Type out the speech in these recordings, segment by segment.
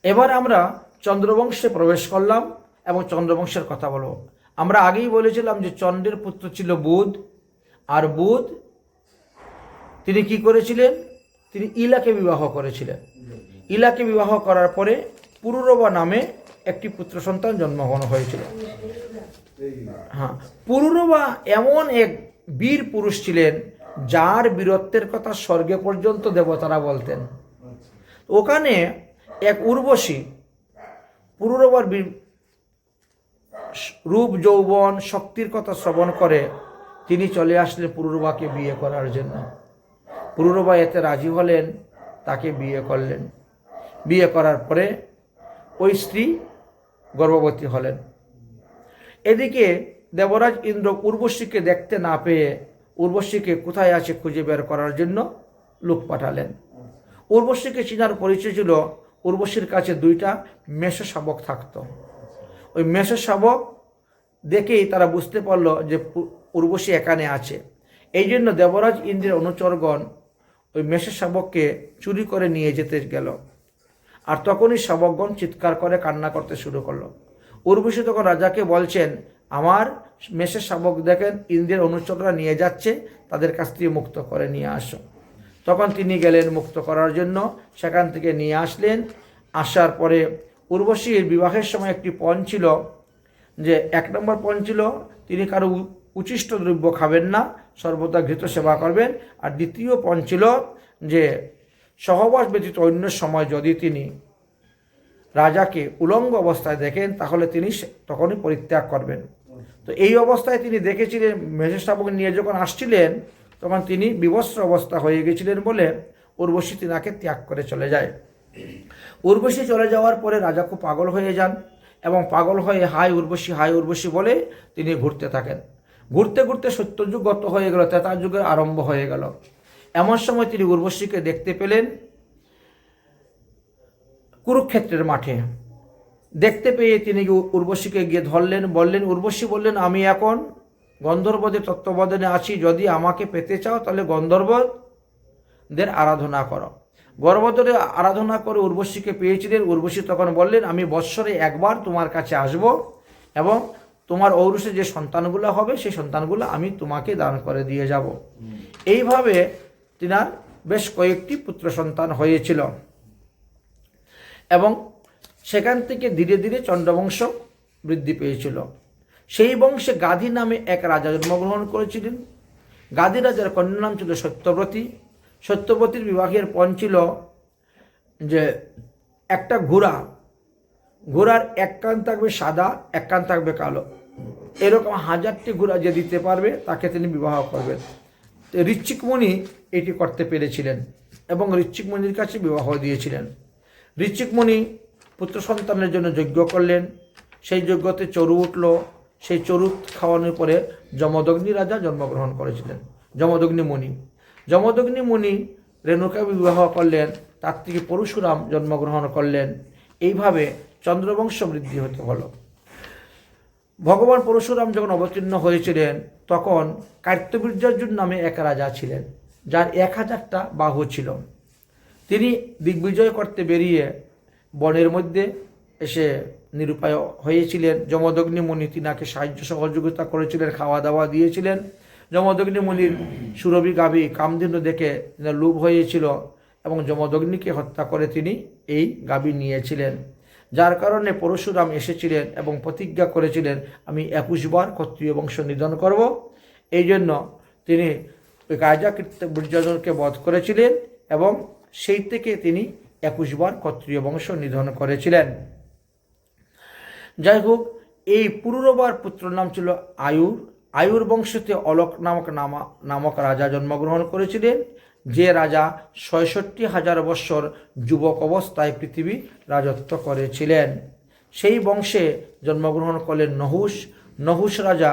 এবার আমরা চন্দ্রবংশে প্রবেশ করলাম এবং চন্দ্রবংশের কথা বলব। আমরা আগেই বলেছিলাম যে চন্দ্রের পুত্র ছিল বুধ, আর বুধ তিনি কি করেছিলেন, তিনি ইলাকে বিবাহ করেছিলেন। ইলাকে বিবাহ করার পরে পুরুরবা নামে একটি পুত্র সন্তান জন্মগ্রহণ হয়েছিল। হ্যাঁ, পুরুরবা এমন এক বীর পুরুষ ছিলেন যার বীরত্বের কথা স্বর্গে পর্যন্ত দেবতারা বলতেন। ওখানে এক উর্বশী পুরুরবার রূপ যৌবন শক্তির কথা শ্রবণ করে তিনি চলে আসলেন পুরুরবাকে বিয়ে করার জন্য। পুরুরবা এতে রাজি হলেন, তাকে বিয়ে করলেন। বিয়ে করার পরে ওই স্ত্রী গর্ভবতী হলেন। এদিকে দেবরাজ ইন্দ্র উর্বশীকে দেখতে না পেয়ে উর্বশীকে কোথায় আছে খুঁজে বের করার জন্য লোক পাঠালেন। উর্বশীকে চিনার পরিচয় ছিল, উর্বশীর কাছে দুইটা মেষ শাবক থাকত। ওই মেষ শাবক দেখেই তারা বুঝতে পারল যে উর্বশী এখানে আছে। এই জন্য দেবরাজ ইন্দ্রের অনুচরগণ ওই মেষ শাবককে চুরি করে নিয়ে যেতে গেল। আর তখনই শাবকগণ চিৎকার করে কান্না করতে শুরু করলো। উর্বশী তখন রাজাকে বলছেন, আমার মেষের শাবক দেখেন ইন্দ্রের অনুচররা নিয়ে যাচ্ছে, তাদের কাছ থেকে মুক্ত করে নিয়ে আসো। তখন তিনি গেলেন মুক্ত করার জন্য, সেখান থেকে নিয়ে আসলেন। আসার পরে উর্বশীর বিবাহের সময় একটি পণ ছিল, যে 1 নম্বর পণ ছিল তিনি কারো উচ্ছিষ্ট দ্রব্য খাবেন না, সর্বদা ঘৃত সেবা করবেন। আর দ্বিতীয় পণ ছিল যে সহবাস ব্যতীত অন্য সময় যদি তিনি রাজাকে উলঙ্গ অবস্থায় দেখেন তাহলে তিনি তখনই পরিত্যাগ করবেন। তো এই অবস্থায় তিনি দেখেছিলেন মেষ শাবক নিয়ে যখন আসছিলেন তখন তিনি বিবস্ত্র অবস্থা হয়ে গেছিলেন বলে উর্বশী তিনাকে ত্যাগ করে চলে যায়। উর্বশী চলে যাওয়ার পরে রাজা খুব পাগল হয়ে যান এবং পাগল হয়ে হাই উর্বশী বলে তিনি ঘুরতে থাকেন। ঘুরতে ঘুরতে সত্যযুগ গত হয়ে গেল, ত্রেতা যুগের আরম্ভ হয়ে গেল। এমন সময় তিনি উর্বশীকে দেখতে পেলেন কুরুক্ষেত্রের মাঠে। দেখতে পেয়ে তিনি উর্বশীকে গিয়ে ধরলেন, বললেন, উর্বশী বললেন, আমি এখন গন্ধর্বদের তত্ত্বাবধানে আছি, যদি আমাকে পেতে চাও তাহলে গন্ধর্বদের আরাধনা করো। গন্ধর্বদের আরাধনা করে উর্বশীকে পেয়েছিলেন। উর্বশী তখন বললেন, আমি বৎসরে একবার তোমার কাছে আসব এবং তোমার ঔরসে যে সন্তানগুলো হবে সেই সন্তানগুলো আমি তোমাকে দান করে দিয়ে যাব। এইভাবে তিনার বেশ কয়েকটি পুত্র সন্তান হয়েছিল এবং সেখান থেকে ধীরে ধীরে চন্দ্রবংশ বৃদ্ধি পেয়েছিল। সেই বংশে গাধী নামে এক রাজা জন্মগ্রহণ করেছিলেন। গাধী রাজার কন্যার নাম ছিল সত্যবতী। সত্যবতীর বিবাহের পণ ছিল যে একটা ঘোড়ার এক কান থাকবে সাদা, এক কান থাকবে কালো। এরকম 1000টি ঘোড়া যে দিতে পারবে তাকে তিনি বিবাহ করবেন। ঋচ্ছিক মুনি এটি করতে পেরেছিলেন এবং ঋচ্ছিক মুনির কাছে বিবাহ দিয়েছিলেন। ঋচ্ছিক মুনি পুত্র সন্তানের জন্য যজ্ঞ করলেন। সেই যজ্ঞতে চরু উঠল। সেই চরু খাওয়ানোর পরে যমদগ্নি রাজা জন্মগ্রহণ করেছিলেন, যমদগ্নি মুনি রেণুকা বিবাহ করলেন, তার থেকে পরশুরাম জন্মগ্রহণ করলেন। এইভাবে চন্দ্রবংশ বৃদ্ধি হতে হলো। ভগবান পরশুরাম যখন অবতীর্ণ হয়েছিলেন তখন কার্তবীর্যার্জুন নামে এক রাজা ছিলেন, যার 1000টা বাহু ছিল। তিনি দিগ্বিজয় করতে বেরিয়ে বনের মধ্যে এসে নিরুপায় হয়েছিলেন। যমদগ্নি মুনি তিনাকে সাহায্য সহযোগিতা করেছিলেন, খাওয়া দাওয়া দিয়েছিলেন। যমদগ্নি মুনির সুরভি গাভী কামধেনু দেখে তিনি লোভ হয়েছিল এবং যমদগ্নিকে হত্যা করে তিনি এই গাভী নিয়েছিলেন। যার কারণে পরশুরাম এসেছিলেন এবং প্রতিজ্ঞা করেছিলেন, আমি 21 বার ক্ষত্রিয় বংশ নিধন করব। এই জন্য তিনি রাজা কার্তবীর্যার্জুনকে বধ করেছিলেন এবং সেই থেকে তিনি 21 বার ক্ষত্রিয় বংশ নিধন করেছিলেন। যাই হোক, এই পুরুরবার পুত্র নাম ছিল আয়ুর। আয়ুর বংশতে অলোক নামক রাজা জন্মগ্রহণ করেছিলেন, যে রাজা ৬৬,০০০ বৎসর যুবক অবস্থায় পৃথিবী রাজত্ব করেছিলেন। সেই বংশে জন্মগ্রহণ করলেন নহুষ রাজা।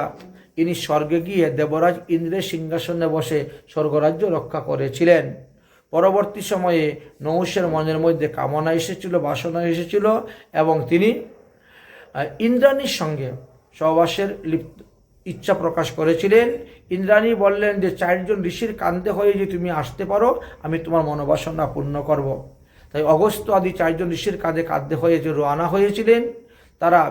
ইনি স্বর্গে গিয়ে দেবরাজ ইন্দ্রের সিংহাসনে বসে স্বর্গরাজ্য রক্ষা করেছিলেন। পরবর্তী সময়ে নহুষের মনের মধ্যে কামনা এসেছিল, বাসনা এসেছিল এবং তিনি ইন্দ্রাণীর সঙ্গে সহবাসের ইচ্ছা প্রকাশ করেছিলেন। ইন্দ্রাণী বললেন যে 4 জন ঋষির কান্দে হয়ে যে তুমি আসতে পারো, আমি তোমার মনোবাসনা পূর্ণ করব। তাই অগস্ত্য আদি 4 জন ঋষির কাঁধে কাঁধে হয়ে যে রওনা হয়েছিলেন, তারা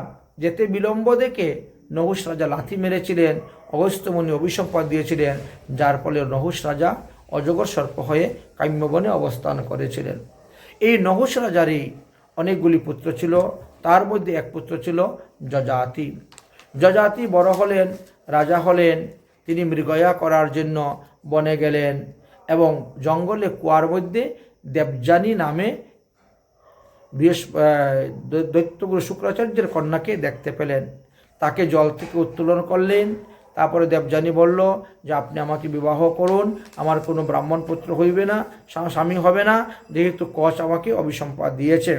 যেতে বিলম্ব দেখে নহুষ রাজা লাথি মেরেছিলেন। অগস্ত্য মুনি অভিসম্পাদ দিয়েছিলেন, যার ফলে নহুষ রাজা অজগর সর্প হয়ে কাম্যবনে অবস্থান করেছিলেন। এই নহুষ রাজারই অনেকগুলি পুত্র ছিল, তার মধ্যে এক পুত্র ছিল যযাতি। যযাতি বড় হলেন, রাজা হলেন। তিনি মৃগয়া করার জন্য বনে গেলেন এবং জঙ্গলে কুয়ার মধ্যে দেবযানী নামে দৈত্যগুরু শুক্রাচার্যের কন্যাকে দেখতে পেলেন। তাকে জল থেকে উত্তোলন করলেন। তারপরে দেবযানী বলল যে আপনি আমাকে বিবাহ করুন, আমার কোনো ব্রাহ্মণ পুত্র হইবে না, স্বামী হবে না, যেহেতু কচ আমাকে অভিসম্পাদ দিয়েছে।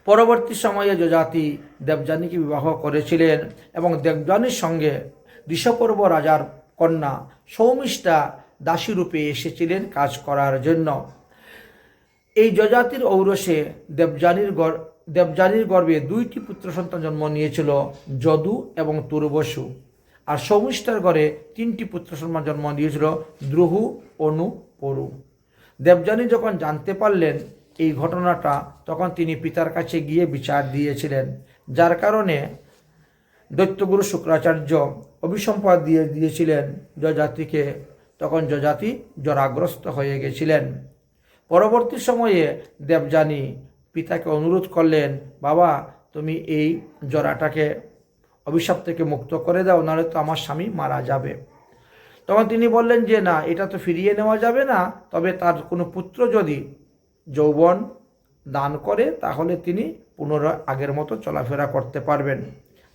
পরবর্তী সময়ে যযাতি দেবযানীকে বিবাহ করেছিলেন এবং দেবযানীর সঙ্গে ঋষপর্ব রাজার কন্যা সৌমিষ্ঠা দাসী রূপে এসেছিলেন কাজ করার জন্য। এই যযাতির ঔরসে দেবযানীর গর্ভে 2টি পুত্র সন্তান জন্ম নিয়েছিল, যদু এবং তুর্বসু। আর সৌমিষ্ঠার গর্ভে 3টি পুত্র সন্তান জন্ম নিয়েছিল, দ্রুহু, অনু, পরু। দেবযানী যখন জানতে পারলেন এই ঘটনাটা, তখন তিনি পিতার কাছে গিয়ে বিচার দিয়েছিলেন, যার কারণে দৈত্যগুরু শুক্রাচার্য অভিসম্পাদ দিয়েছিলেন যযাতিকে। তখন যযাতি জরাগ্রস্ত হয়ে গেছিলেন। পরবর্তী সময়ে দেবযানী পিতাকে অনুরোধ করলেন, বাবা তুমি এই জরাটাকে অভিশাপ থেকে মুক্ত করে দাও, নাহলে তো আমার স্বামী মারা যাবে। তখন তিনি বললেন যে না, এটা তো ফিরিয়ে নেওয়া যাবে না, তবে তার কোনো পুত্র যদি যৌবন দান করে তাহলে তিনি পুনরায় আগের মতো চলাফেরা করতে পারবেন।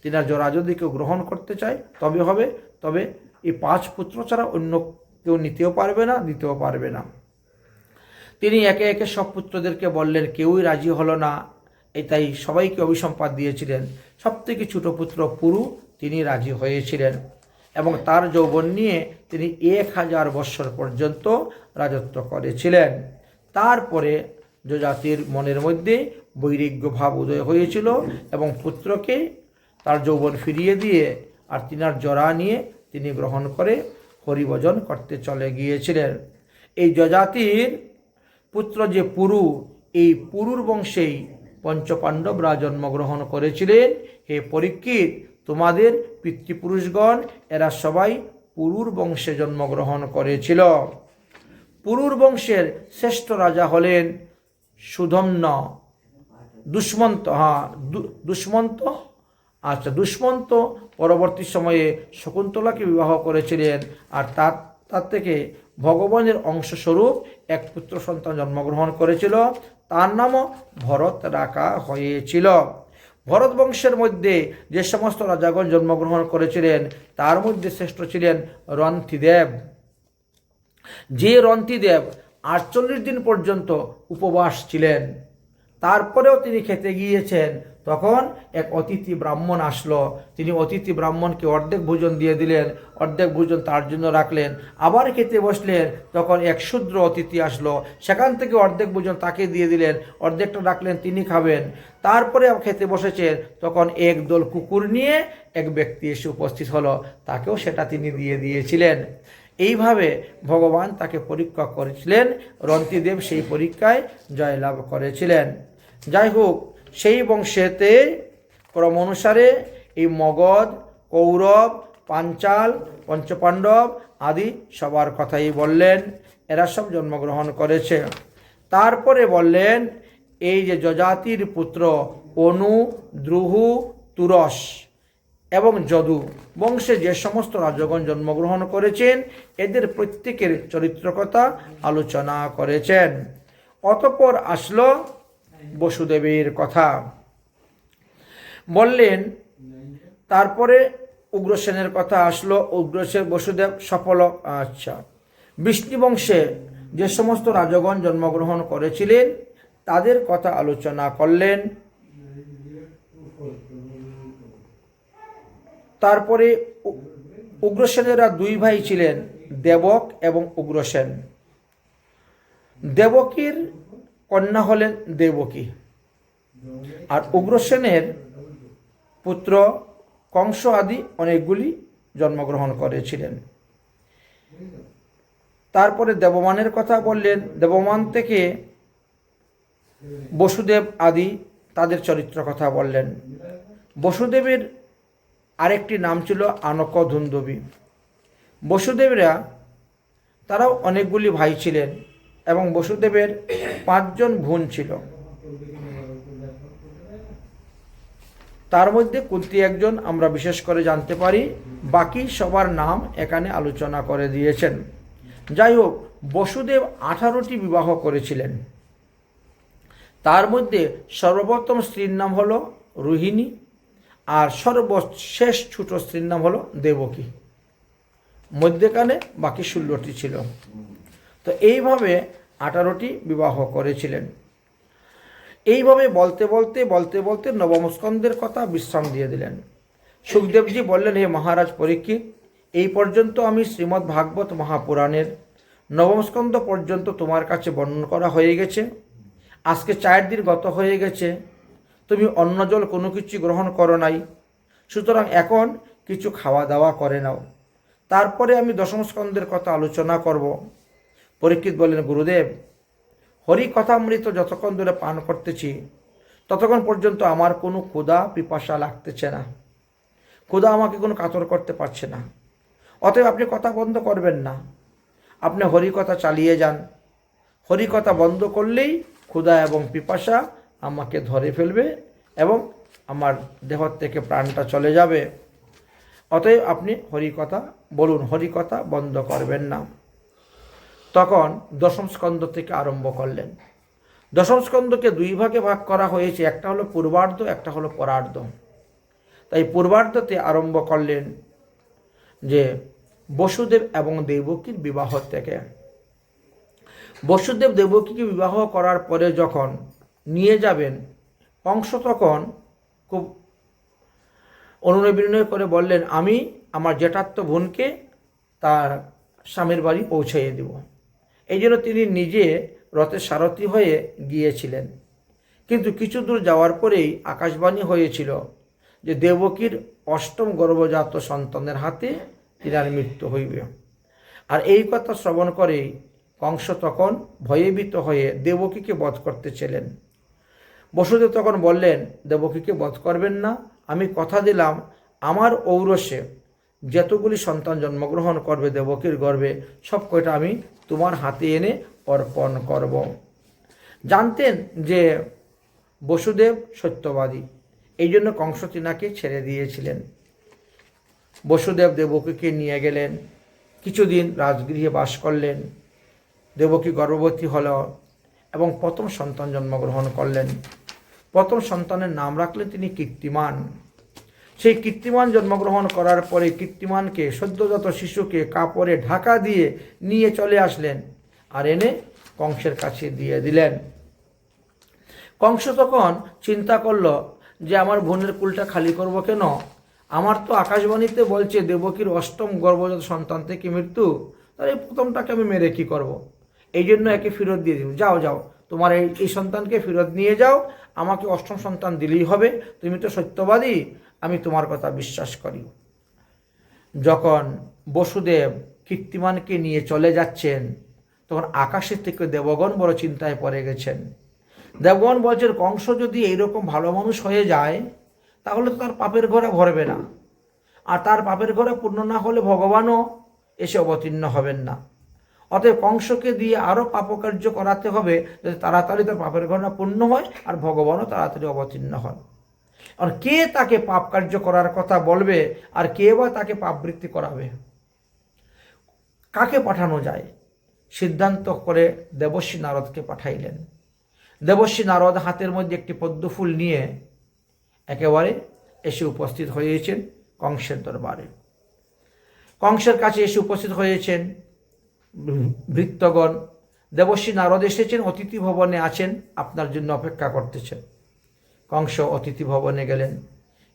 তিনার জরা যদি কেউ গ্রহণ করতে চায় তবে হবে, তবে এই 5 পুত্র ছাড়া অন্য কেউ নিতেও পারবে না, দিতেও পারবে না। তিনি একে একে সব পুত্রদেরকে বললেন, কেউই রাজি হলো না। তাই সবাইকে অভিসম্পাদ দিয়েছিলেন। সবথেকে ছোট পুত্র পুরু, তিনি রাজি হয়েছিলেন এবং তার যৌবন নিয়ে তিনি 1000 বৎসর পর্যন্ত রাজত্ব করেছিলেন। তারপরে যযাতির মনের মধ্যে বৈরাগ্য ভাব উদয় হয়েছিল এবং পুত্রকে তার যৌবন ফিরিয়ে দিয়ে আর তিনার জরা নিয়ে তিনি গ্রহণ করে হরিভজন করতে চলে গিয়েছিলেন। এই যযাতির পুত্র যে পুরু, এই পুরুর বংশেই পঞ্চপাণ্ডবরা জন্মগ্রহণ করেছিলেন। হে পরীক্ষিত, তোমাদের পিতৃপুরুষগণ এরা সবাই পুরুর বংশে জন্মগ্রহণ করেছিল। পুরুর বংশের শ্রেষ্ঠ রাজা হলেন সুধম্ন, দুষ্মন্ত। দুষ্মন্ত পরবর্তী সময়ে শকুন্তলাকে বিবাহ করেছিলেন আর তার থেকে ভগবানের অংশস্বরূপ এক পুত্র সন্তান জন্মগ্রহণ করেছিল, তার নামও ভরত রাখা হয়েছিল। ভরত বংশের মধ্যে যে সমস্ত রাজাগণ জন্মগ্রহণ করেছিলেন তার মধ্যে শ্রেষ্ঠ ছিলেন রন্তিদেব। যে রন্তিদেব 48 দিন পর্যন্ত উপবাস ছিলেন, তারপরেও তিনি খেতে গিয়েছেন। তখন এক অতিথি ব্রাহ্মণ আসলো, তিনি অতিথি ব্রাহ্মণকে অর্ধেক ভোজন দিয়ে দিলেন, অর্ধেক ভোজন তার জন্য রাখলেন। আবার খেতে বসলেন, তখন এক শূদ্র অতিথি আসলো, সেখান থেকে অর্ধেক ভোজন তাকে দিয়ে দিলেন, অর্ধেকটা রাখলেন, তিনি খাবেন। তারপরে খেতে বসেছেন, তখন এক দল কুকুর নিয়ে এক ব্যক্তি এসে উপস্থিত হলো, তাকেও সেটা তিনি দিয়ে দিয়েছিলেন। এইভাবে ভগবান তাকে পরীক্ষা করেছিলেন। রন্তিদেব সেই পরীক্ষায় জয়লাভ করেছিলেন। যাই হোক, সেই বংশেতে ক্রম অনুসারে এই মগধ, কৌরব, পাঞ্চাল, পঞ্চপাণ্ডব আদি সবার কথাই বললেন, এরা সব জন্মগ্রহণ করেছে। তারপরে বললেন এই যে যযাতির পুত্র অনু, দ্রুহু, তুরস এবং যদু বংশে যে সমস্ত রাজগণ জন্মগ্রহণ করেছেন এদের প্রত্যেকের চরিত্র কথা আলোচনা করেছেন। অতঃপর আসলো বসুদেবের কথা বললেন। তারপরে উগ্রসেনের কথা আসলো। উগ্রসেন বসুদেব সফল। বিষ্ণু বংশে যে সমস্ত রাজগণ জন্মগ্রহণ করেছিলেন তাদের কথা আলোচনা করলেন। তারপরে উগ্রসেনেরা 2 ভাই ছিলেন, দেবক এবং উগ্রসেন। দেবকীর কন্যা হলেন দেবকী আর উগ্রসেনের পুত্র কংস আদি অনেকগুলি জন্মগ্রহণ করেছিলেন। তারপরে দেবমানের কথা বললেন। দেবমান থেকে বসুদেব আদি তাদের চরিত্র কথা বললেন। বসুদেবের আরেকটি নাম ছিল আনক ধুন্দবী। বসুদেবরা তারাও অনেকগুলি ভাই ছিলেন এবং বসুদেবের 5 জন বোন ছিল। তার মধ্যে কুন্তী একজন আমরা বিশেষ করে জানতে পারি, বাকি সবার নাম এখানে আলোচনা করে দিয়েছেন। যাই হোক, বসুদেব 18টি বিবাহ করেছিলেন। তার মধ্যে সর্বপ্রথম স্ত্রীর নাম হলো রোহিণী, আর সর্বশেষ ছোট স্ত্রীর নাম হলো দেবকী। মধ্যেখানে বাকি 16টি ছিল। তো এইভাবে 18টি বিবাহ করেছিলেন। এইভাবে বলতে বলতে নবম স্কন্ধের কথা বিশ্রাম দিয়ে দিলেন। সুখদেবজি বললেন, হে মহারাজ পরীক্ষিত, এই পর্যন্ত আমি শ্রীমদ্ ভাগবত মহাপুরাণের নবম স্কন্ধ পর্যন্ত তোমার কাছে বর্ণন করা হয়ে গেছে। আজকে 4 দিন গত হয়ে গেছে, তুমি অন্ন জল কোনো কিছু গ্রহণ করো নাই, সুতরাং এখন কিছু খাওয়া দাওয়া করে নাও, তারপরে আমি দশম স্কন্ধের কথা আলোচনা করব। পরীক্ষিত বললেন, গুরুদেব, হরি কথামৃত যতক্ষণ ধরে পান করতেছি ততক্ষণ পর্যন্ত আমার কোনো ক্ষুধা পিপাসা লাগতেছে না, ক্ষুধা আমাকে কোনো কাতর করতে পারছে না। অতএব আপনি কথা বন্ধ করবেন না, আপনি হরি কথা চালিয়ে যান। হরি কথা বন্ধ করলেই ক্ষুধা এবং পিপাসা আমাকে ধরে ফেলবে এবং আমার দেহ থেকে প্রাণটা চলে যাবে। অতএব আপনি হরি কথা বলুন, হরি কথা বন্ধ করবেন না। তখন দশম স্কন্ধ থেকে আরম্ভ করলেন। দশম স্কন্ধকে 2 ভাগে ভাগ করা হয়েছে, একটা হলো পূর্বার্ধ, একটা হলো পরার্ধ। তাই পূর্বার্ধতে আরম্ভ করলেন যে বসুদেব এবং দেবকীর বিবাহ থেকে। বসুদেব দেবকীকে বিবাহ করার পরে যখন নিয়ে যাবেন, কংস তখন খুব অনুনয় বিনয় করে বললেন, আমি আমার জ্যেঠাত্ত বোনকে তার স্বামীর বাড়ি পৌঁছাইয়ে দেব। এই জন্য তিনি নিজে রথের সারথি হয়ে গিয়েছিলেন। কিন্তু কিছু দূর যাওয়ার পরেই আকাশবাণী হয়েছিল যে দেবকীর 8ম গর্ভজাত সন্তানের হাতে তিনার মৃত্যু হইবে। আর এই কথা শ্রবণ করেই কংস তখন ভয়ভীত হয়ে দেবকীকে বধ করতে ছিলেন। বসুদেব তখন বললেন, দেবকীকে বধ করবেন না, আমি কথা দিলাম আমার ঔরসে যতগুলি সন্তান জন্মগ্রহণ করবে দেবকীর গর্ভে সব কয়টা আমি তোমার হাতে এনে অর্পণ করব। জানতেন যে বসুদেব সত্যবাদী, এই জন্য কংস তিনাকে ছেড়ে দিয়েছিলেন। বসুদেব দেবকীকে নিয়ে গেলেন, কিছুদিন রাজগৃহে বাস করলেন। দেবকী গর্ভবতী হল এবং প্রথম সন্তান জন্মগ্রহণ করলেন। প্রথম সন্তানের নাম রাখলেন তিনি কীর্তিমান। সেই কীর্তিমান জন্মগ্রহণ করার পরে কীর্তিমানকে, সদ্যজাত শিশুকে কাপড়ে ঢাকা দিয়ে নিয়ে চলে আসলেন আর এনে কংসের কাছে দিয়ে দিলেন। কংস তখন চিন্তা করল যে আমার বোনের কুলটা খালি করব কেন, আমার তো আকাশবাণীতে বলছে দেবকীর 8ম গর্ভজাত সন্তান থেকে মৃত্যু, তাহলে এই প্রথমটাকে আমি মেরে কি করব। এই জন্য একে ফেরত দিয়ে দিব, যাও যাও তোমার এই সন্তানকে ফেরত নিয়ে যাও, আমাকে 8ম সন্তান দিলেই হবে, তুমি তো সত্যবাদী, আমি তোমার কথা বিশ্বাস করি। যখন বসুদেব কীর্তিমানকে নিয়ে চলে যাচ্ছেন তখন আকাশের থেকে দেবগণ বড় চিন্তায় পড়ে গেছেন। দেবগণ বলছেন, কংস যদি এইরকম ভালো মানুষ হয়ে যায় তাহলে তো তার পাপের ঘরে ভরবে না, আর তার পাপের ঘরে পূর্ণ না হলে ভগবানও এসে অবতীর্ণ হবেন না। অতএব কংসকে দিয়ে আরও পাপকার্য করাতে হবে যাতে তাড়াতাড়ি তার পাপের ঘটনা পূর্ণ হয় আর ভগবানও তাড়াতাড়ি অবতীর্ণ হন। আর কে তাকে পাপ কার্য করার কথা বলবে আর কে বা তাকে পাপবৃত্তি করাবে, কাকে পাঠানো যায়? সিদ্ধান্ত করে দেবর্ষি নারদকে পাঠাইলেন। দেবর্ষি নারদ হাতের মধ্যে একটি পদ্মফুল নিয়ে একেবারে এসে উপস্থিত হয়েছেন কংসের দরবারে। কংসের কাছে এসে উপস্থিত হয়েছেন ভৃত্যগণ। দেবর্ষি নারদ এসেছেন, অতিথি ভবনে আছেন, আপনার জন্য অপেক্ষা করতেছেন। কংস অতিথি ভবনে গেলেন,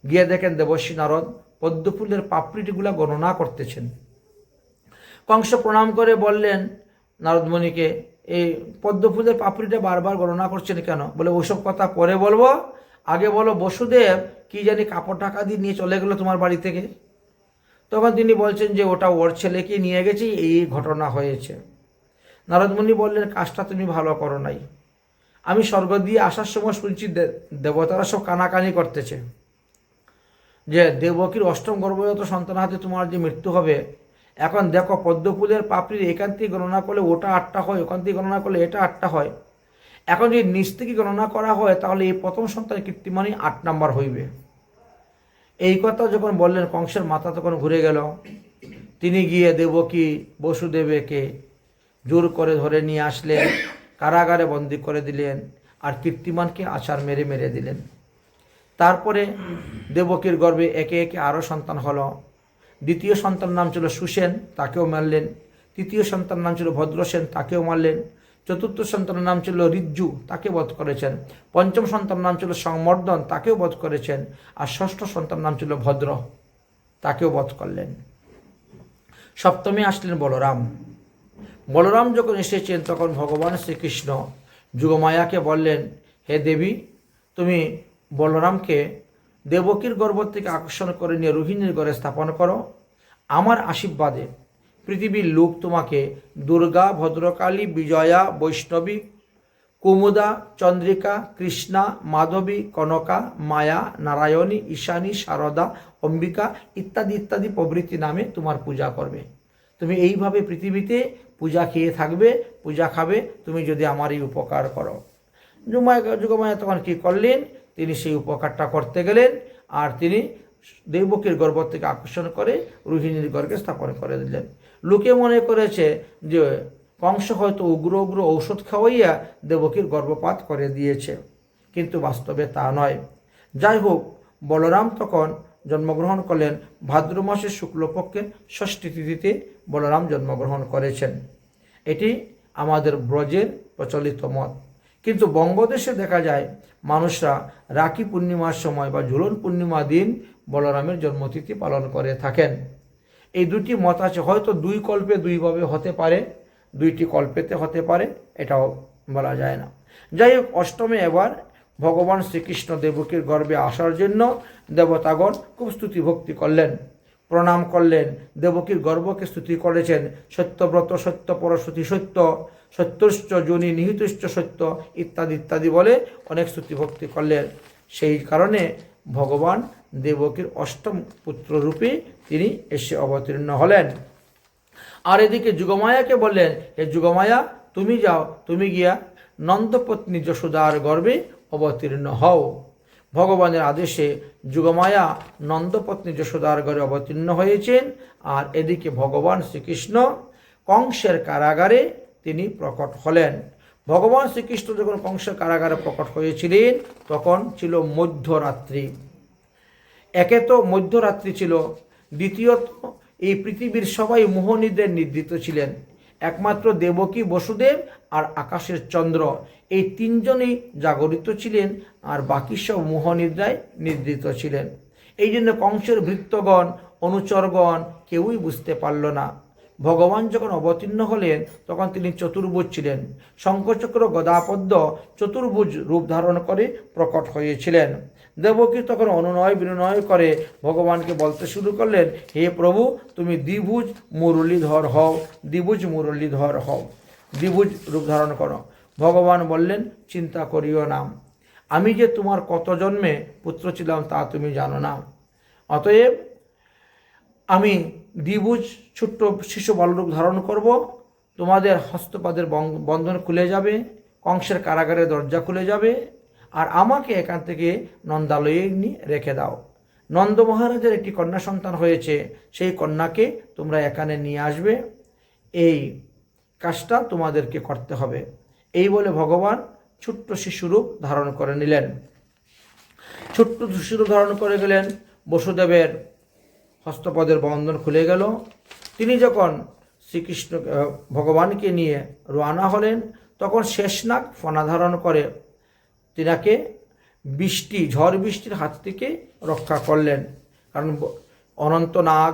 গিয়ে দেখেন দেবর্ষি নারদ পদ্মফুলের পাপড়িগুলা গণনা করতেছেন। কংস প্রণাম করে বললেন নারদমণিকে, এই পদ্মফুলের পাপড়িটা বারবার গণনা করছেন কেন? বলে, ওইসব কথা পরে বলবো, আগে বলো বসুদেব কি জানি কাপড় ঢাকা দিয়ে নিয়ে চলে গেল তোমার বাড়ি থেকে। তখন তিনি বলছেন যে ওটা ওর ছেলেকে নিয়ে গেছি, এই ঘটনা হয়েছে। নারদমণি বললেন, কাজটা তুমি ভালো করো নাই, আমি স্বর্গ দিয়ে আসার সময় শুনছি দেবতারা সব কানাকানি করতেছে যে দেবকীর অষ্টম গর্ভজাত সন্তান হাতে তোমার যে মৃত্যু হবে। এখন দেখো পদ্মফুলের পাপড়ির এখান থেকে গণনা করলে ওটা 8টা হয়, ওখান থেকে গণনা করলে এটা 8টা হয়। এখন যদি নিচ থেকে গণনা করা হয় তাহলে এই প্রথম সন্তানের কীর্তিমানই 8 নাম্বার হইবে। এই কথা যখন বললেন কংসের মাথা তখন ঘুরে গেল। তিনি গিয়ে দেবকী বসুদেবকে জোর করে ধরে নিয়ে আসলেন, কারাগারে বন্দি করে দিলেন, আর কীর্তিমানকে আছাড় মেরে মেরে দিলেন। তারপরে দেবকীর গর্ভে একে একে আরও সন্তান হলো। দ্বিতীয় সন্তান নাম ছিল সুসেন, তাকেও মারলেন। তৃতীয় সন্তান নাম ছিল ভদ্রসেন, তাকেও মারলেন। চতুর্থ সন্তানের নাম ছিল ঋজ্জু, তাকে বধ করেছেন। পঞ্চম সন্তান নাম ছিল সংবর্ধন, তাকেও বধ করেছেন। আর ষষ্ঠ সন্তান নাম ছিল ভদ্র, তাকেও বধ করলেন। সপ্তমে আসলেন বলরাম। বলরাম যখন এসেছেন তখন ভগবান শ্রীকৃষ্ণ যুগমায়াকে বললেন, হে দেবী, তুমি বলরামকে দেবকীর গর্ভ থেকে আকর্ষণ করে নিয়ে রোহিণীর ঘরে স্থাপন করো। আমার আশীর্বাদে পৃথিবীর লোক তোমাকে দুর্গা, ভদ্রকালী, বিজয়া, বৈষ্ণবী, কুমুদা, চন্দ্রিকা, কৃষ্ণা, মাধবী, কনকা, মায়া, নারায়ণী, ঈশানী, শারদা, অম্বিকা ইত্যাদি ইত্যাদি প্রভৃতি নামে তোমার পূজা করবে। তুমি এইভাবে পৃথিবীতে পূজা খেয়ে থাকবে, পূজা খাবে, তুমি যদি আমার এই উপকার করো। যুগমায়া তখন কী করলেন? তিনি সেই উপকারটা করতে গেলেন, আর তিনি দেবকীর গর্ভ থেকে আকর্ষণ করে রোহিণীর গর্ভে স্থাপন করে দিলেন। লোকে মনে করেছে যে কংস হয়তো উগ্র উগ্র ঔষধ খাওয়াইয়া দেবকীর গর্ভপাত করে দিয়েছে, কিন্তু বাস্তবে তা নয়। যাই হোক, বলরাম তখন জন্মগ্রহণ করলেন ভাদ্র মাসের শুক্লপক্ষের ষষ্ঠী তিথিতে বলরাম জন্মগ্রহণ করেছেন। এটি আমাদের ব্রজের প্রচলিত মত। কিন্তু বঙ্গদেশে দেখা যায় মানুষরা রাখি পূর্ণিমার সময় বা ঝুলন পূর্ণিমা দিন বলরামের জন্মতিথি পালন করে থাকেন। এই দুটি মত আছে, হয়তো দুই কল্পে দুইভাবে হতে পারে, দুইটি কল্পেতে হতে পারে, এটাও বলা যায় না। যাই হোক, অষ্টমে এবার ভগবান শ্রীকৃষ্ণ দেবকীর গর্ভে আসার জন্য দেবতাগণ খুব স্তুতি ভক্তি করলেন, প্রণাম করলেন, দেবকীর গর্ভকে স্তুতি করেছেন। সত্যব্রত, সত্য পরশতী, সত্য সত্যশ্চ যোনি নিহিতশ্চ সত্য ইত্যাদি ইত্যাদি বলে অনেক স্তুতি ভক্তি করলেন। সেই কারণে ভগবান দেবকীর অষ্টম পুত্ররূপে তিনি এসে অবতীর্ণ হলেন। আর এদিকে যুগমায়াকে বললেন, হে যুগমায়া, তুমি যাও, তুমি গিয়া নন্দপত্নী যশোদার গর্ভে অবতীর্ণ হও। ভগবানের আদেশে যুগমায়া নন্দপত্নী যশোদার গর্ভে অবতীর্ণ হয়েছেন। আর এদিকে ভগবান শ্রীকৃষ্ণ কংসের কারাগারে তিনি প্রকট হলেন। ভগবান শ্রীকৃষ্ণ যখন কংসের কারাগারে প্রকট হয়েছিলেন তখন ছিল মধ্যরাত্রি। একে তো মধ্যরাত্রি ছিল, দ্বিতীয়ত এই পৃথিবীর সবাই মোহনিদ্রায় নিদ্রিত ছিলেন। একমাত্র দেবকী, বসুদেব আর আকাশের চন্দ্র এই তিনজনই জাগরিত ছিলেন, আর বাকি সব মোহনিদ্রায় নিদ্রিত ছিলেন। এই জন্য কংসের ভৃত্যগণ, অনুচরগণ কেউই বুঝতে পারল না। ভগবান যখন অবতীর্ণ হলেন তখন তিনি চতুর্ভুজ ছিলেন, শঙ্খচক্র গদাপদ্ম চতুর্ভুজ রূপ ধারণ করে প্রকট হয়েছিলেন। দেবকী তখন অনুনয় বিনয় করে ভগবানকে বলতে শুরু করলেন, হে প্রভু, তুমি দ্বিভুজ মুরলীধর হও, দ্বিভুজ মুরলীধর হও, দ্বিভুজ রূপ ধারণ করো। ভগবান বললেন, চিন্তা করিও না, আমি যে তোমার কত জন্মে পুত্র ছিলাম তা তুমি জানো না। অতএব আমি দ্বিভুজ ছোট্ট শিশু বালরূপ ধারণ করব, তোমাদের হস্তপাদের বন্ধন খুলে যাবে, কংসের কারাগারের দরজা খুলে যাবে, আর আমাকে এখান থেকে নন্দালয়ে নিয়ে রেখে দাও। নন্দ মহারাজের একটি কন্যা সন্তান হয়েছে, সেই কন্যাকে তোমরা এখানে নিয়ে আসবে, এই কাজটা তোমাদেরকে করতে হবে। এই বলে ভগবান ছোট্ট শিশুরূপ ধারণ করে নিলেন। ছোট্ট শিশুরূপ ধারণ করে গেলেন, বসুদেবের হস্তপদের বন্ধন খুলে গেল। তিনি যখন শ্রীকৃষ্ণ ভগবানকে নিয়ে রওনা হলেন তখন শেষনাগ ফনা ধারণ করে তিনাকে ঝড় বৃষ্টির হাত থেকে রক্ষা করলেন। কারণ অনন্তনাগ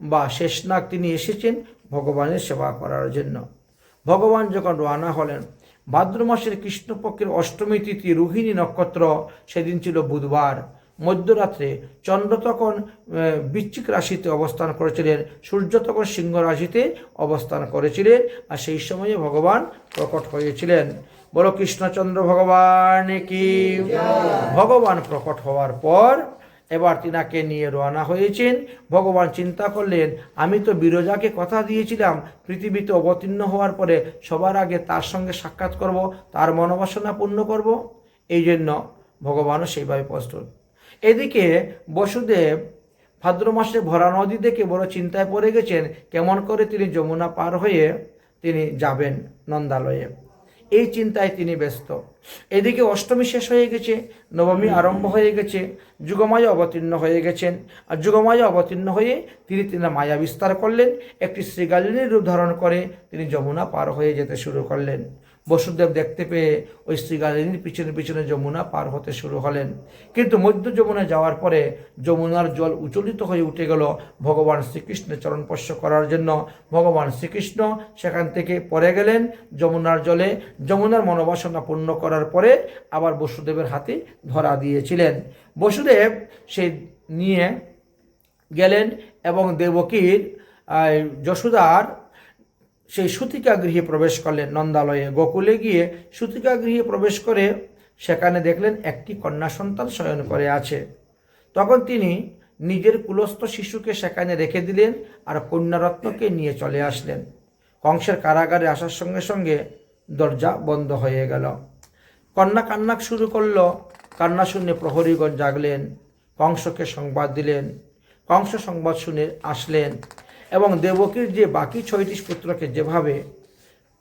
বা শেষনাগ তিনি এসেছেন ভগবানের সেবা করার জন্য। ভগবান যখন রওনা হলেন, ভাদ্র মাসের কৃষ্ণপক্ষের অষ্টমী তিথি রোহিণী নক্ষত্র, সেদিন ছিল বুধবার। মধ্যরাত্রে চন্দ্র তখন বৃশ্চিক রাশিতে অবস্থান করেছিলেন, সূর্য তখন সিংহ রাশিতে অবস্থান করেছিলেন, আর সেই সময়ে ভগবান প্রকট হয়েছিলেন। বলো কৃষ্ণচন্দ্র ভগবান কি। ভগবান প্রকট হওয়ার পর এবার তিনাকে নিয়ে রওনা হয়েছেন। ভগবান চিন্তা করলেন, আমি তো বিরজাকে কথা দিয়েছিলাম পৃথিবীতে অবতীর্ণ হওয়ার পরে সবার আগে তার সঙ্গে সাক্ষাৎ করব, তার মনোবাসনা পূর্ণ করব। এই জন্য ভগবানও সেইভাবে প্রস্তুত। এদিকে বসুদেব ভাদ্র মাসে ভরা নদী দেখে বড় চিন্তায় পড়ে গেছেন, কেমন করে তিনি যমুনা পার হয়ে তিনি যাবেন নন্দালয়ে। এই চিন্তায় তিনি ব্যস্ত। এদিকে অষ্টমী শেষ হয়ে গেছে, নবমী আরম্ভ হয়ে গেছে, যুগমায়া অবতীর্ণ হয়ে গেছেন। আর যুগমায়া অবতীর্ণ হয়ে তিনি মায়া বিস্তার করলেন। একটি শ্রীগালিনীর রূপ ধারণ করে তিনি যমুনা পার হয়ে যেতে শুরু করলেন। বসুদেব দেখতে পেয়ে ওই শ্রীগালিনীর পিছনে পিছনে যমুনা পার হতে শুরু হলেন। কিন্তু মধ্য যমুনায় যাওয়ার পরে যমুনার জল উচ্চলিত হয়ে উঠে গেল ভগবান শ্রীকৃষ্ণের চরণস্পর্শ করার জন্য। ভগবান শ্রীকৃষ্ণ সেখান থেকে পড়ে গেলেন যমুনার জলে। যমুনার মনোবাসনা পূর্ণ করার পরে আবার বসুদেবের হাতে ধরা দিয়েছিলেন। বসুদেব সেই নিয়ে গেলেন এবং দেবকীর যশোদার সেই সূতিকা গৃহে প্রবেশ করলেন। নন্দালয়ে গোকুলে গিয়ে সূতিকা গৃহে প্রবেশ করে সেখানে দেখলেন একটি কন্যা সন্তান শয়ন করে আছে। তখন তিনি নিজের কুলস্থ শিশুকে সেখানে রেখে দিলেন আর কন্যারত্নকে নিয়ে চলে আসলেন। কংসের কারাগারে আসার সঙ্গে সঙ্গে দরজা বন্ধ হয়ে গেল। কন্যা কান্না শুরু করল। কান্না শুনে প্রহরীগণ জাগলেন, কংসকে সংবাদ দিলেন। কংস সংবাদ শুনে আসলেন এবং দেবকীর যে বাকি 6টি পুত্রকে যেভাবে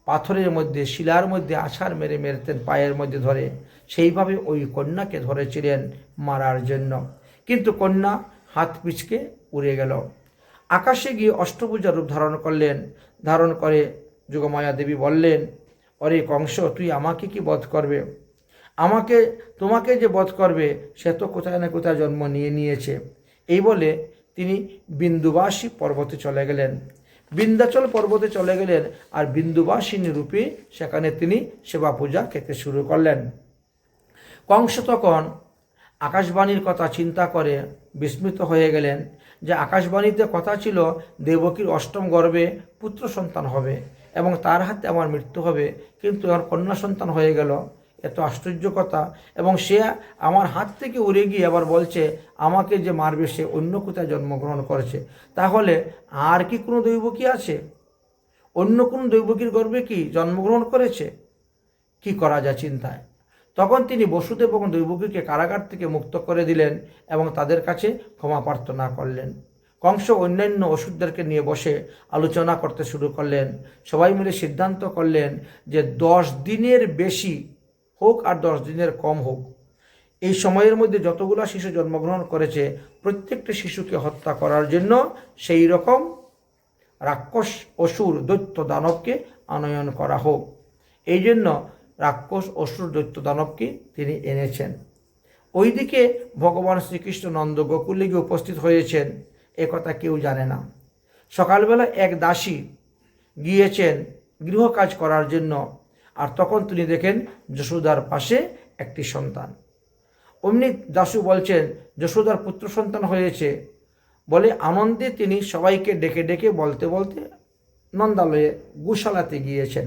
পাথরের মধ্যে শিলার মধ্যে আছাড় মেরে মেরতেন পায়ের মধ্যে ধরে, সেইভাবে ওই কন্যাকে ধরেছিলেন মারার জন্য। কিন্তু কন্যা হাত পিছকে উড়ে গেল। আকাশে গিয়ে অষ্টভুজার রূপ ধারণ করলেন। ধারণ করে যোগমায়া দেবী বললেন, অরে কংস, তুই আমাকে কি বধ করবে? তোমাকে যে বধ করবে সে তো কোথায় না কোথায় জন্ম নিয়েছে। এই বলে তিনি বিন্দুবাসী পর্বতে চলে গেলেন। বিন্ধ্যাচল পর্বতে চলে গেলেন আর বিন্দুবাসিনী রূপে সেখানে তিনি সেবা পূজা খেতে শুরু করলেন। কংস তখন আকাশবাণীর কথা চিন্তা করে বিস্মিত হয়ে গেলেন যে আকাশবাণীতে কথা ছিল দেবকীর অষ্টম গর্ভে পুত্র সন্তান হবে এবং তার হাতে আমার মৃত্যু হবে, কিন্তু আমার কন্যা সন্তান হয়ে গেল। এত আশ্চর্য কথা। এবং সে আমার হাত থেকে উড়ে গিয়ে আবার বলছে আমাকে যে মারবে সে অন্য কোথায় জন্মগ্রহণ করেছে। তাহলে আর কি কোনো দৈবকী আছে? অন্য কোনো দৈবকীর গর্ভে কি জন্মগ্রহণ করেছে? কি করা যায় চিন্তায়। তখন তিনি বসুদেব এবং দৈবকীকে কারাগার থেকে মুক্ত করে দিলেন এবং তাদের কাছে ক্ষমা প্রার্থনা করলেন। কংস অন্যান্য অসুরদেরকে নিয়ে বসে আলোচনা করতে শুরু করলেন। সবাই মিলে সিদ্ধান্ত করলেন যে 10 দিনের বেশি হোক আর 10 দিনের কম হোক, এই সময়ের মধ্যে যতগুলো শিশু জন্মগ্রহণ করেছে প্রত্যেকটা শিশুকে হত্যা করার জন্য সেই রকম রাক্ষস অসুর দৈত্য দানবকে আনয়ন করা হোক। এই জন্য রাক্ষস অসুর দৈত্য দানবকে তিনি এনেছেন। ওইদিকে ভগবান শ্রীকৃষ্ণ নন্দ গোকুলে গিয়ে উপস্থিত হয়েছেন, এ কথা কেউ জানে না। সকালবেলা এক দাসী গিয়েছেন গৃহকাজ করার জন্য, আর তখন তিনি দেখেন যশোদার পাশে একটি সন্তান। অমনি দাসু বলছেন যশোদার পুত্র সন্তান হয়েছে বলে আনন্দে তিনি সবাইকে ডেকে ডেকে বলতে বলতে নন্দালয়ে গোশালাতে গিয়েছেন।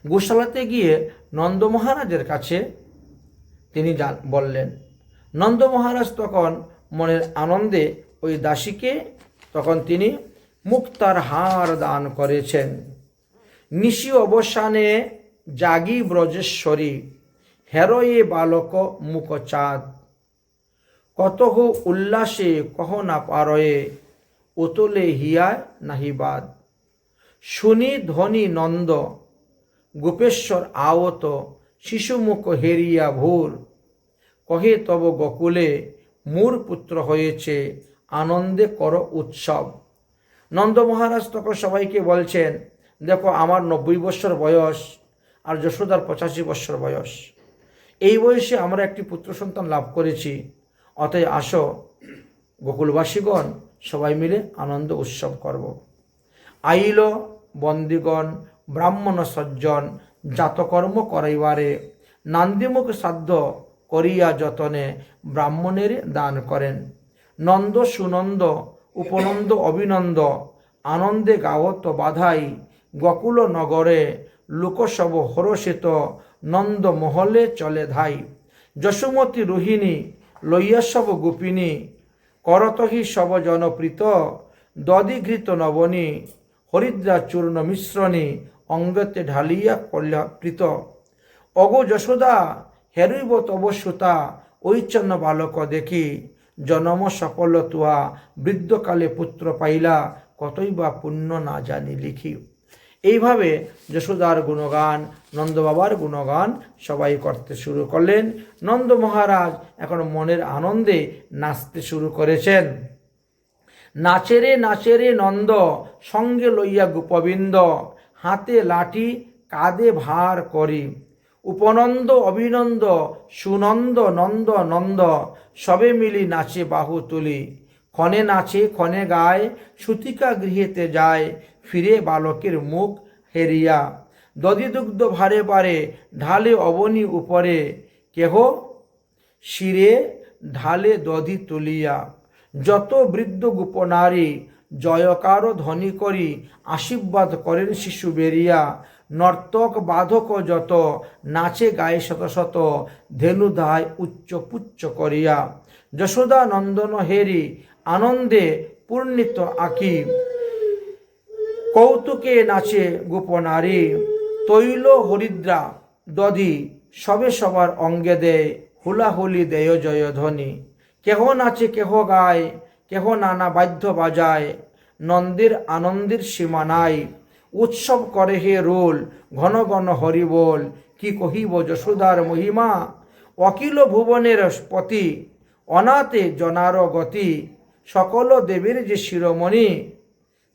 গোশালাতে গিয়ে নন্দ মহারাজের কাছে তিনি বললেন। নন্দ মহারাজ তখন মনের আনন্দে ওই দাসীকে তখন তিনি মুক্তার হার দান করেছেন। নিশি অবসানে জাগি ব্রজেশ্বরী, হেরয়ে বালক মুখ চাঁদ, কতহ উল্লাসে কহ না পারয়ে, উতলে হিয়ায় নাহি বাদ। শুনি ধ্বনি নন্দ গোপেশ্বর আওত, শিশুমুখ হেরিয়া ভোর, কহে তব গোকুলে মূর পুত্র হয়েছে, আনন্দে কর উৎসব। নন্দ মহারাজ তখন সবাইকে বলছেন, দেখো আমার 90 বৎসর বয়স আর যশোদার 85 বৎসর বয়স। এই বয়সে আমরা একটি পুত্র সন্তান লাভ করেছি। অতএব আসো গোকুলবাসীগণ সবাই মিলে আনন্দ উৎসব করব। আইল বন্দিগণ ব্রাহ্মণ সজ্জন, জাতকর্ম করাইবারে, নান্দিমুখ সাধ্য করিয়া যতনে, ব্রাহ্মণের দান করেন। নন্দ সুনন্দ উপনন্দ অভিনন্দ, আনন্দে গাওত বাধাই, গোকুল নগরে লোকসব হরষিত নন্দ মহলে চলে ধাই। যশোমতী রোহিণী লইয়া সব গোপিনী, করতহি সব জনপ্রীত, দধিঘৃত নবনী, হরিদ্রা চূর্ণ মিশ্রণী, অঙ্গতে ঢালিয়া কল্যাপ্রীত। অগো যশোদা হেরুইব তব সুতা, ঐচন্ন বালক দেখি, জনম সফল তুয়া, বৃদ্ধকালে পুত্র পাইলা, কতই বা পুণ্য না জানি লিখি। এইভাবে যশোদার গুণগান, নন্দ বাবার গুণগান সবাই করতে শুরু করলেন। নন্দ মহারাজ এখন মনের আনন্দে নাচতে শুরু করেছেন। নাচেরে নাচেরে নন্দ, সঙ্গে লইয়া গোপবিন্দ, হাতে লাঠি কাঁধে ভার করি, উপনন্দ অভিনন্দ সুনন্দ নন্দ নন্দ, সবে মিলি নাচে বাহু তুলি। ক্ষণে নাচে ক্ষণে গায়, সুতিকা গৃহেতে যায়, ফিরে বালকের মুখ হেরিয়া। দধিদুগ্ধ ভারে পারে, ঢালে অবনী উপরে, কেহ শিরে ঢালে দধি তুলিয়া। যত বৃদ্ধ গোপনারী, জয়কার ধ্বনি করি, আশীর্বাদ করেন শিশু বেরিয়া। নর্তক বাধক যত, নাচে গায়ে শত শত, ধেনু দায় উচ্চ পুচ্চ করিয়া। যশোদা নন্দন হেরি, আনন্দে পূর্ণিত আঁকি, কৌতুকে নাচে গোপনারী। তৈল হরিদ্রা দধি, সবে সবার অঙ্গে দেয়, হুলাহুলি দেয় জয়ধ্বনি। কেহ নাচে কেহ গায়, কেহ নানা বাদ্য বাজায়, নন্দের আনন্দের সীমা নাই। উৎসব করে হে রোল, ঘন ঘন হরি বল, কি কহিব যশোদার মহিমা। অকিল ভুবনের পতি, অনাথে জনার গতি, সকল দেবীর যে শিরোমণি,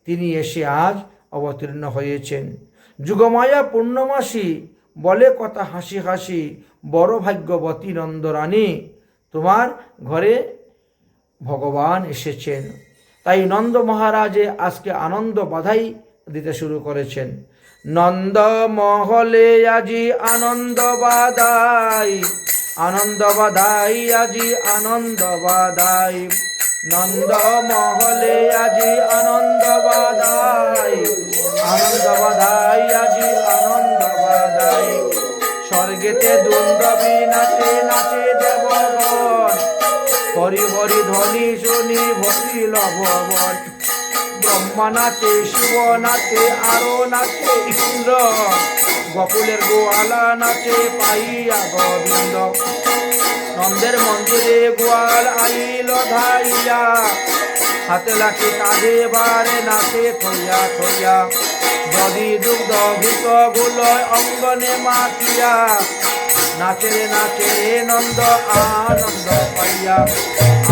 তিনি এসে আজ অবতীর্ণ হয়েছেন। যুগমায়া পূর্ণমাসী, বলে কথা হাসি হাসি, বড় ভাগ্যবতী নন্দরানী, তোমার ঘরে ভগবান এসেছেন। তাই নন্দ মহারাজে আজকে আনন্দ বাধাই দিতে শুরু করেছেন। নন্দ মহলে আজি আনন্দ বাদাই, আনন্দ বাদাই আজি আনন্দ বাদাই। নন্দ মহলে আজি আনন্দ বাদাই, আনন্দ বাদাই আজি আনন্দ বাদাই। স্বর্গেতে দুন্দবী নাচে নাচে দেবগণ, হরি হরি ধ্বনি শুনি ভরিল ভবন। ব্রহ্মা নাচে, শিব নাচে, আরো নাচে ইন্দ্র, গোকুলের গোয়ালা নাচে পাইয়া গোবিন্দ। নন্দের মন্দিরে গোয়াল আইল ধাইয়া, হাতে লাঠি কাঁধে বারে নাচে থইয়া থইয়া। দধি দুগ্ধ ঘৃত গুলয় অঙ্গনে মাখিয়া, নাচে রে নাচে রে নন্দ আনন্দ পাইয়া।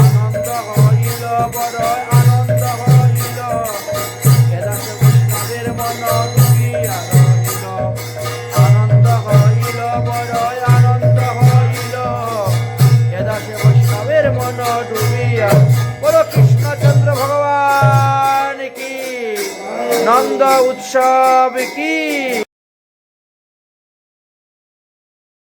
আনন্দ হইল বড় আনন্দ হইল, এদাসে বৈষ্ণবের মন ডুবিয়া রহিল। আনন্দ হইল বড় আনন্দ হইল, এদাসে বৈষ্ণবের মন ডুবিয়া। বলো কৃষ্ণচন্দ্র ভগবান কি, নন্দ উৎসব কি।